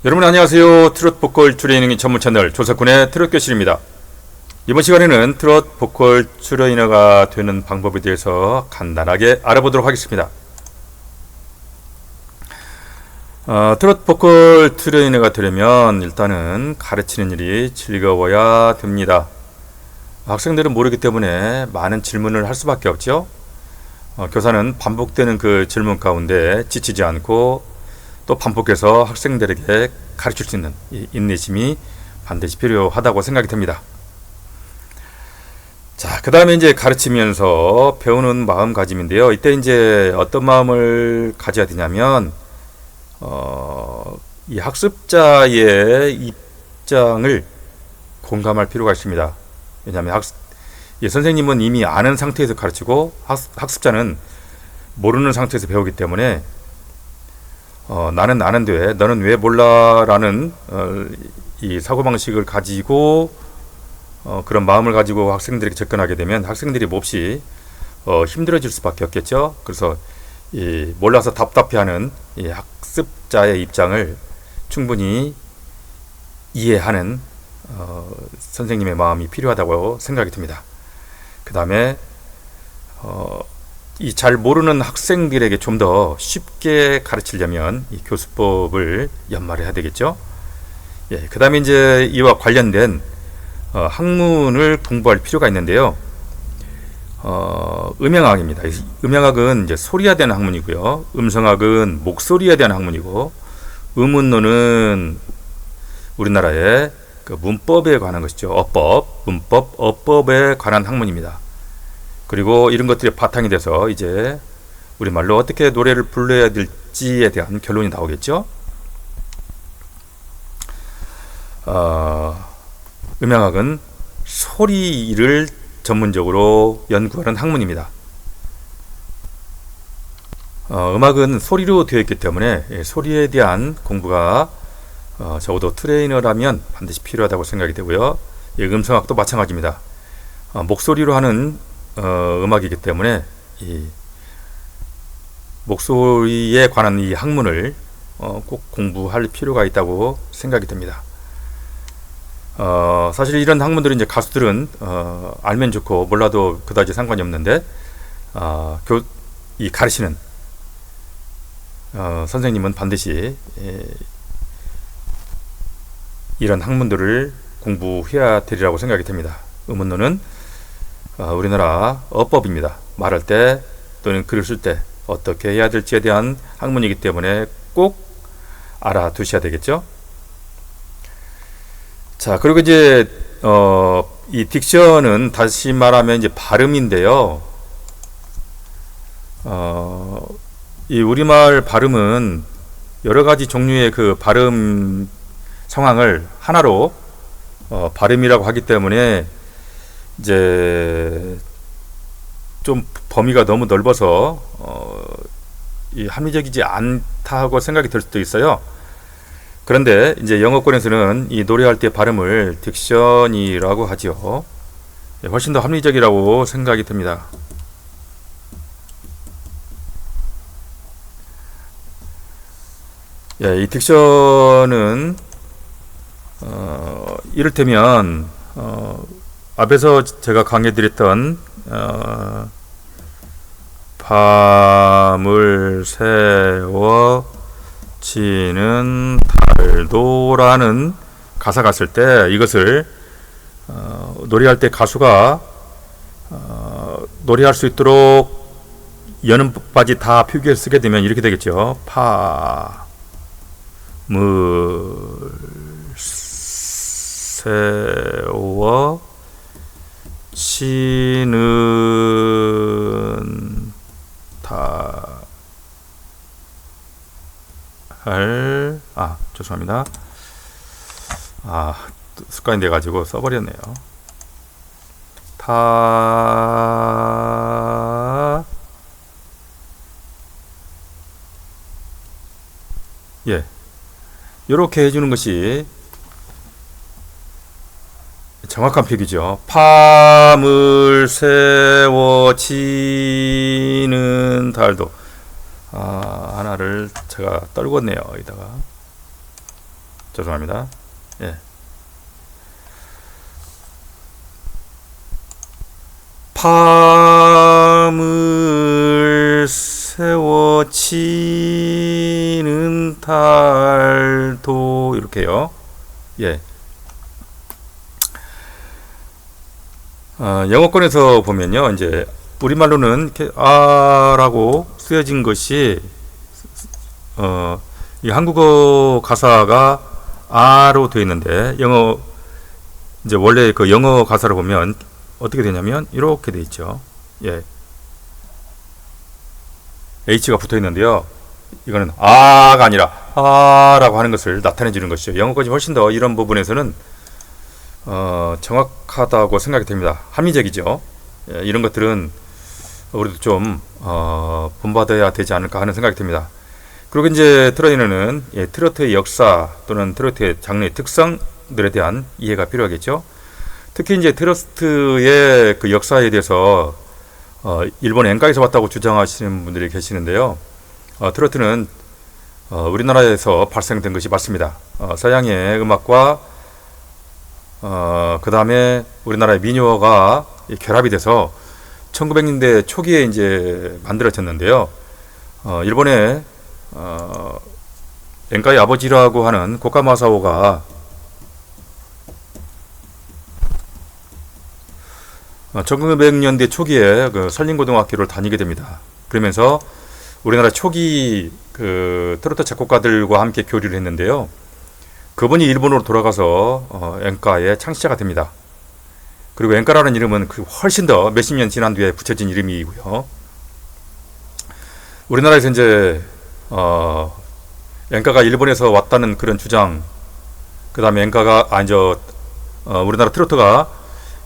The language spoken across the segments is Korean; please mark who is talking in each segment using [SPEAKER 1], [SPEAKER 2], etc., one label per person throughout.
[SPEAKER 1] 여러분 안녕하세요. 트롯 보컬 트레이닝 전문 채널 조석훈의 트롯 교실입니다. 이번 시간에는 트롯 보컬 트레이너가 되는 방법에 대해서 간단하게 알아보도록 하겠습니다. 트롯 보컬 트레이너가 되려면 일단은 가르치는 일이 즐거워야 됩니다. 학생들은 모르기 때문에 많은 질문을 할 수밖에 없죠. 교사는 반복되는 그 질문 가운데 지치지 않고 또 반복해서 학생들에게 가르칠 수 있는 이 인내심이 반드시 필요하다고 생각이 됩니다. 자, 그 다음에 이제 가르치면서 배우는 마음가짐인데요. 이때 이제 어떤 마음을 가져야 되냐면, 이 학습자의 입장을 공감할 필요가 있습니다. 왜냐하면 선생님은 이미 아는 상태에서 가르치고 학습자는 모르는 상태에서 배우기 때문에 나는 아는데 너는 왜 몰라 라는 이 사고방식을 가지고 그런 마음을 가지고 학생들에게 접근하게 되면 학생들이 몹시 힘들어질 수밖에 없겠죠. 그래서 이 몰라서 답답해하는 이 학습자의 입장을 충분히 이해하는 선생님의 마음이 필요하다고 생각이 듭니다. 그 다음에 이 잘 모르는 학생들에게 좀 더 쉽게 가르치려면 이 교수법을 연마해야 되겠죠. 예, 그 다음에 이제 이와 관련된 학문을 공부할 필요가 있는데요. 음향학입니다. 음향학은 이제 소리에 대한 학문이고요. 음성학은 목소리에 대한 학문이고, 음운론은 우리나라의 그 문법에 관한 것이죠. 어법, 문법, 어법에 관한 학문입니다. 그리고 이런 것들이 바탕이 돼서 이제 우리말로 어떻게 노래를 불러야 될지에 대한 결론이 나오겠죠. 음향학은 소리를 전문적으로 연구하는 학문입니다. 음악은 소리로 되어 있기 때문에 소리에 대한 공부가 적어도 트레이너라면 반드시 필요하다고 생각이 되고요. 음성학도 마찬가지입니다. 목소리로 하는 음악이기 때문에 이 목소리에 관한 이 학문을 꼭 공부할 필요가 있다고 생각이 됩니다. 사실 이런 학문들은 이제 가수들은 알면 좋고 몰라도 그다지 상관이 없는데 이 가르치는 선생님은 반드시 이런 학문들을 공부해야 되리라고 생각이 됩니다. 음운론은 우리나라 어법입니다. 말할 때 또는 글을 쓸 때 어떻게 해야 될지에 대한 학문이기 때문에 꼭 알아두셔야 되겠죠. 자, 그리고 이제 이 딕션은 다시 말하면 이제 발음인데요. 이 우리말 발음은 여러 가지 종류의 그 발음 상황을 하나로 발음이라고 하기 때문에 이제 좀 범위가 너무 넓어서 이 합리적이지 않다고 생각이 들 수도 있어요. 그런데 이제 영어권에서는 이 노래할 때 발음을 딕션이라고 하지요. 훨씬 더 합리적이라고 생각이 듭니다. 예, 이 딕션은 이를테면 앞에서 제가 강의드렸던 밤을 새워 지는 달도라는 가사가 있을 때 이것을 노래할 때 가수가 노래할 수 있도록 여는 법까지 다 표기해서 쓰게 되면 이렇게 되겠죠. 밤을 새워 치는 달, 죄송합니다. 습관이 돼가지고 써버렸네요. 예. 요렇게 해주는 것이 정확한 표기죠. 밤을 새워 지는 달도. 하나를 제가 떨궜네요. 여기다가. 죄송합니다. 예. 밤을 세워치는 달도 이렇게요. 예. 영어권에서 보면요, 이제 우리말로는 이렇게 아라고 쓰여진 것이 이 한국어 가사가 아로 되어 있는데 이제 원래 그 영어 가사를 보면 어떻게 되냐면 이렇게 되어 있죠. 예. H가 붙어 있는데요. 이거는 아가 아니라 아라고 하는 것을 나타내 주는 것이죠. 영어권이 훨씬 더 이런 부분에서는 정확하다고 생각이 됩니다. 합리적이죠. 예, 이런 것들은 우리도 좀 본받아야 되지 않을까 하는 생각이 듭니다. 그리고 이제 트로트에는 트로트의 역사 또는 트로트의 장르의 특성들에 대한 이해가 필요하겠죠. 특히 이제 트로트의 그 역사에 대해서 일본 엔카에서 왔다고 주장하시는 분들이 계시는데요. 트로트는 우리나라에서 발생된 것이 맞습니다. 서양의 음악과 그 다음에 우리나라의 민요가 결합이 돼서 1900년대 초기에 이제 만들어졌는데요. 일본의 엔카의 아버지라고 하는 고카 마사오가 1900년대 초기에 그 설린고등학교를 다니게 됩니다. 그러면서 우리나라 초기 그 트로트 작곡가들과 함께 교류를 했는데요. 그분이 일본으로 돌아가서 엔카의 창시자가 됩니다. 그리고 엔카라는 이름은 훨씬 더 몇십 년 지난 뒤에 붙여진 이름이고요. 우리나라에서 이제 엔카가 일본에서 왔다는 그런 주장, 그 다음에 엔카가 우리나라 트로트가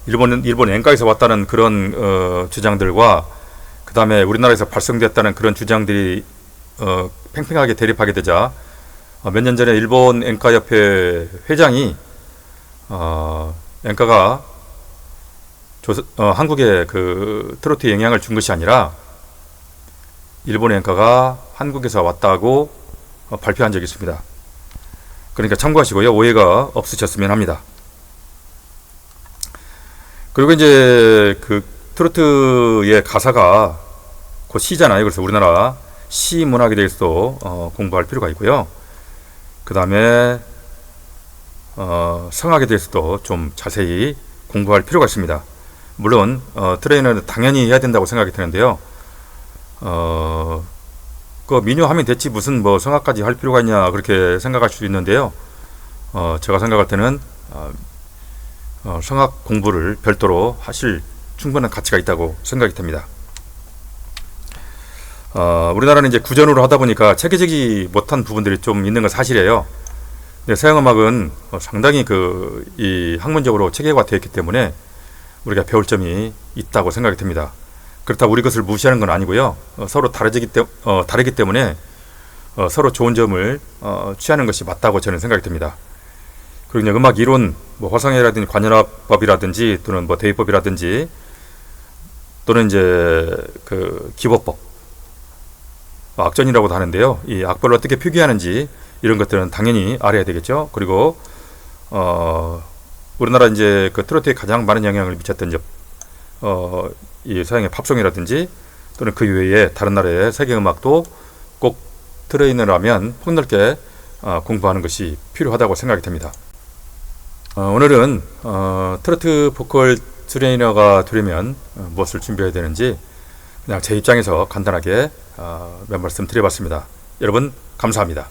[SPEAKER 1] 일본 엔카에서 왔다는 그런 주장들과 그 다음에 우리나라에서 발생됐다는 그런 주장들이 팽팽하게 대립하게 되자 몇 년 전에 일본 엔카협회 회장이 엔카가 한국에 그 트로트에 영향을 준 것이 아니라 일본 엔카가 한국에서 왔다고 발표한 적이 있습니다. 그러니까 참고하시고요. 오해가 없으셨으면 합니다. 그리고 이제 그 트로트의 가사가 곧 시잖아요. 그래서 우리나라 시 문학에 대해서도 공부할 필요가 있고요. 그 다음에 성악에 대해서도 좀 자세히 공부할 필요가 있습니다. 물론 트레이너는 당연히 해야 된다고 생각이 드는데요. 그 민요하면 됐지 무슨 뭐 성악까지 할 필요가 있냐 그렇게 생각할 수도 있는데요. 제가 생각할 때는 성악 공부를 별도로 하실 충분한 가치가 있다고 생각이 됩니다. 우리나라는 이제 구전으로 하다 보니까 체계적이 못한 부분들이 좀 있는 건 사실이에요. 근데 서양음악은 상당히 이 학문적으로 체계화되어 있기 때문에 우리가 배울 점이 있다고 생각이 듭니다. 그렇다고 우리 것을 무시하는 건 아니고요. 서로 다르기 때문에 서로 좋은 점을 취하는 것이 맞다고 저는 생각이 듭니다. 그리고 이제 음악 이론, 뭐 화성애라든지 관현악법이라든지 또는 뭐 대위법이라든지 또는 이제 그 기법법, 악전이라고도 하는데요. 이 악보를 어떻게 표기하는지 이런 것들은 당연히 알아야 되겠죠. 그리고 우리나라 이제 그 트로트에 가장 많은 영향을 미쳤던 이 서양의 팝송이라든지 또는 그 이외에 다른 나라의 세계 음악도 꼭 트레이너라면 폭넓게 공부하는 것이 필요하다고 생각이 됩니다. 오늘은 트로트 보컬 트레이너가 되려면 무엇을 준비해야 되는지 그냥 제 입장에서 간단하게 몇 말씀 드려봤습니다. 여러분 감사합니다.